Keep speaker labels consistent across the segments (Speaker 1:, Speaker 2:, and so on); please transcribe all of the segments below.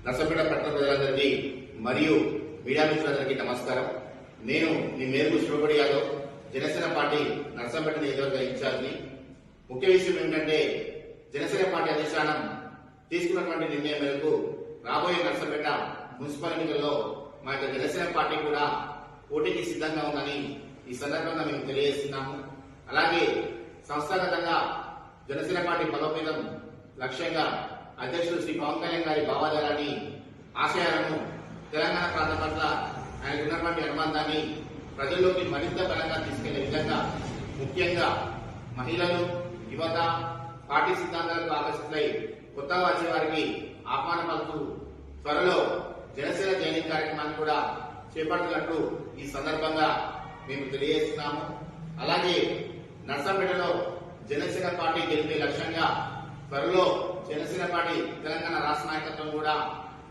Speaker 1: నర్సంపేట పట్టణ ప్రజలందరికీ మరియు మీడియా మిత్రులందరికీ నమస్కారం. నేను మీ మేరకు శివపడి యాదవ్, జనసేన పార్టీ నర్సంపేట నియోజకవర్గ ఇన్ఛార్జి. ముఖ్య విషయం ఏమిటంటే, జనసేన పార్టీ అధిష్టానం తీసుకున్నటువంటి నిర్ణయం మేరకు రాబోయే నర్సంపేట మున్సిపల్ ఎన్నికల్లో మా యొక్క జనసేన పార్టీ కూడా పోటీకి సిద్ధంగా ఉందని ఈ సందర్భంగా మేము తెలియజేస్తున్నాము. అలాగే సంస్థాగతంగా జనసేన పార్టీ బలోపేతం లక్ష్యంగా అధ్యక్షుడు శ్రీ పవన్ కళ్యాణ్ గారి భావాధారాన్ని, ఆశయాలను, తెలంగాణ ప్రాంతం పట్ల ఆయనకు ఉన్నటువంటి అనుబంధాన్ని ప్రజల్లోకి మరింత బలంగా తీసుకెళ్లే విధంగా ముఖ్యంగా మహిళలు, యువత పార్టీ సిద్ధాంతాలకు ఆకర్షితులై కొత్తగా వచ్చే వారికి ఆహ్వానం పలుకుతూ త్వరలో జనసేన జైనింగ్ కార్యక్రమాన్ని కూడా చేపడుతున్నట్లు ఈ సందర్భంగా మేము తెలియజేస్తున్నాము. అలాగే నర్సంపేటలో జనసేన పార్టీ గెలిపే లక్ష్యంగా త్వరలో జనసేన పార్టీ తెలంగాణ రాష్ట్ర నాయకత్వం కూడా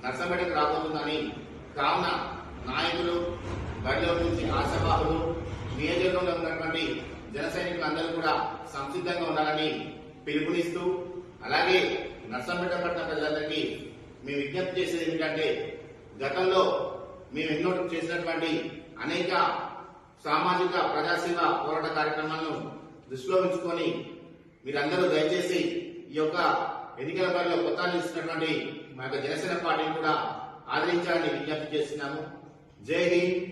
Speaker 1: నర్సంపేటకు రాబోతుందని, కావున నాయకులు, బరిలో నుంచి ఆశావాహులు, నియోజకవర్గంలో ఉన్నటువంటి జన సైనికులందరూ కూడా సంసిద్ధంగా ఉండాలని పిలుపునిస్తూ, అలాగే నర్సంపేట పట్టణ ప్రజలందరికీ మేము విజ్ఞప్తి చేసేది ఏమిటంటే, గతంలో మేము ఎన్నో చేసినటువంటి అనేక సామాజిక ప్రజాసేవ పోరాట కార్యక్రమాలను దృష్టిలో ఉంచుకొని మీరందరూ దయచేసి ఈ యొక్క ఎన్నికల బరిలో కొత్త నిలుస్తున్నటువంటి మా యొక్క జనసేన పార్టీని కూడా ఆదరించాలని విజ్ఞప్తి చేస్తున్నాము. జై హింద్.